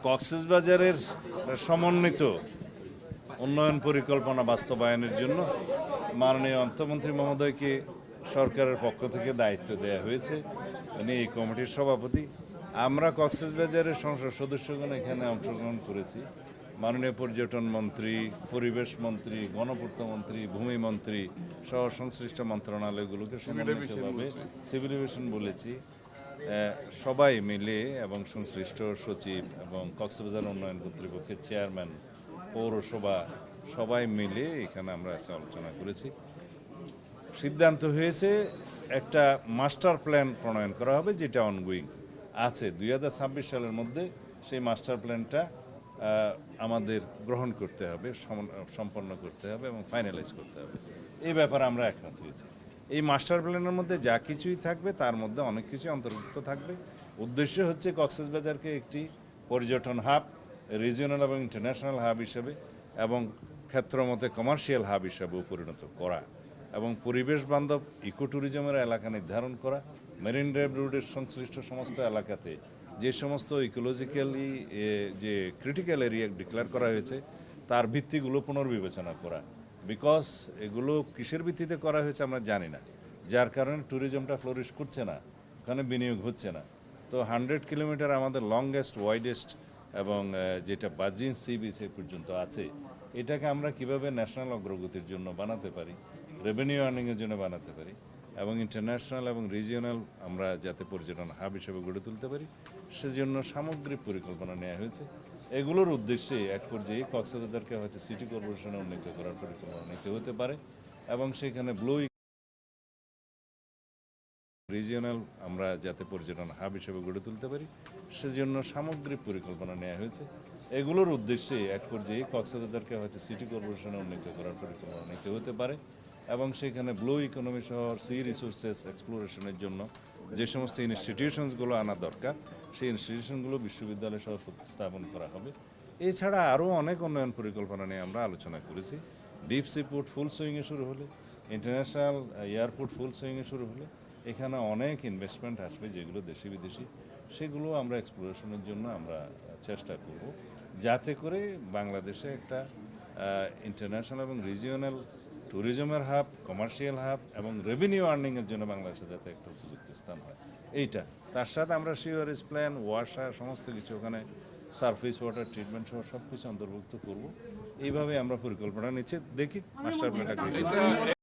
কক্সবাজারের সমন্বিত উন্নয়ন পরিকল্পনা বাস্তবায়নের জন্য মাননীয় অর্থমন্ত্রী মহোদয়কে সরকারের পক্ষ থেকে দায়িত্ব দেওয়া হয়েছে। উনি এই কমিটির সভাপতি। আমরা কক্সবাজারের সংসদ সদস্যগণ এখানে অংশগ্রহণ করেছি। মাননীয় পর্যটন মন্ত্রী, পরিবেশ মন্ত্রী, গণপূর্ত মন্ত্রী, ভূমি মন্ত্রী সহ সংশ্লিষ্ট মন্ত্রণালয়গুলোকে সমন্বিতভাবে সিভিল এভিয়েশন বলেছি, সবাই মিলে এবং সংশ্লিষ্ট সচিব এবং কক্সবাজার উন্নয়ন কর্তৃপক্ষের চেয়ারম্যান, পৌরসভা সবাই মিলে এখানে আমরা আলোচনা করেছি। সিদ্ধান্ত হয়েছে একটা মাস্টার প্ল্যান প্রণয়ন করা হবে, যেটা অনগোয়িং আছে। 2026 সালের মধ্যে সেই মাস্টার প্ল্যানটা আমাদের গ্রহণ করতে হবে, সম্পন্ন করতে হবে এবং ফাইনালাইজ করতে হবে। এই ব্যাপারে আমরা একমত হয়েছি। এই মাস্টার প্ল্যানের মধ্যে যা কিছুই থাকবে তার মধ্যে অনেক কিছুই অন্তর্ভুক্ত থাকবে। উদ্দেশ্য হচ্ছে কক্সবাজারকে একটি পর্যটন হাব, রিজিওনাল এবং ইন্টারন্যাশনাল হাব হিসেবে এবং ক্ষেত্রমতে কমার্শিয়াল হাব হিসেবেও পরিণত করা এবং পরিবেশ বান্ধব ইকো ট্যুরিজমের এলাকা নির্ধারণ করা। মেরিন ড্রাইভ রোডের সংশ্লিষ্ট সমস্ত এলাকাতে যে সমস্ত ইকোলজিক্যালি যে ক্রিটিক্যাল এরিয়া ডিক্লেয়ার করা হয়েছে তার ভিত্তিগুলো পুনর্বিবেচনা করা। বিকজ এগুলো কিসের ভিত্তিতে করা হয়েছে আমরা জানি না, যার কারণে ট্যুরিজমটা ফ্লোরিশ করছে না, ওখানে বিনিয়োগ হচ্ছে না। তো 100 কিলোমিটার আমাদের লংগেস্ট, ওয়াইডেস্ট এবং যেটা বার্জিন সি বিচ পর্যন্ত আছে, এটাকে আমরা কিভাবে ন্যাশনাল অগ্রগতির জন্য বানাতে পারি, রেভিনিউ আর্নিংয়ের জন্য বানাতে পারি এবং ইন্টারন্যাশনাল এবং রিজিওনাল আমরা যাতে পর্যটন হাব হিসেবে গড়ে তুলতে পারি, সেজন্য সামগ্রিক পরিকল্পনা নেওয়া হয়েছে। এগুলোর উদ্দেশ্যে এক পর্যায়ে কক্সবাজারকে হয়তো সিটি কর্পোরেশনে উন্নীত করার পরিকল্পনা নিতে হতে পারে এবং সেখানে ব্লু রিজিওনাল আমরা যাতে পর্যটন হাব হিসেবে গড়ে তুলতে পারি, সেজন্য সামগ্রিক পরিকল্পনা নেওয়া হয়েছে। এগুলোর উদ্দেশ্যে এক পর্যায়ে কক্সবাজারকে হয়তো সিটি কর্পোরেশনে উন্নীত করার পরিকল্পনা নিতে হতে পারে এবং সেখানে ব্লু ইকোনমি সহ সি রিসোর্সেস এক্সপ্লোরেশনের জন্য যে সমস্ত ইনস্টিটিউশনসগুলো আনা দরকার, সেই ইনস্টিটিউশনগুলো বিশ্ববিদ্যালয় সহ স্থাপন করা হবে। এছাড়া আরও অনেক উন্নয়ন পরিকল্পনা নিয়ে আমরা আলোচনা করেছি। ডিপ সি পোর্ট ফুল সুইংয়ে শুরু হলে, ইন্টারন্যাশনাল এয়ারপোর্ট ফুল সুইংয়ে শুরু হলে এখানে অনেক ইনভেস্টমেন্ট আসবে, যেগুলো দেশি বিদেশি, সেগুলো আমরা এক্সপ্লোরেশনের জন্য আমরা চেষ্টা করব, যাতে করে বাংলাদেশে একটা ইন্টারন্যাশনাল এবং রিজিওনাল ট্যুরিজমের হাব, কমার্শিয়াল হাব এবং রেভিনিউ আর্নিংয়ের জন্য বাংলাদেশে যাতে একটা উপযুক্ত স্থান হয়। এইটা তার সাথে আমরা সিওয়ারেজ প্ল্যান, ওয়াশার সমস্ত কিছু, ওখানে সারফেস ওয়াটার ট্রিটমেন্ট সহ সব কিছু অন্তর্ভুক্ত করব। এইভাবে আমরা পরিকল্পনা নিচ্ছি। দেখি মাস্টার প্ল্যানটা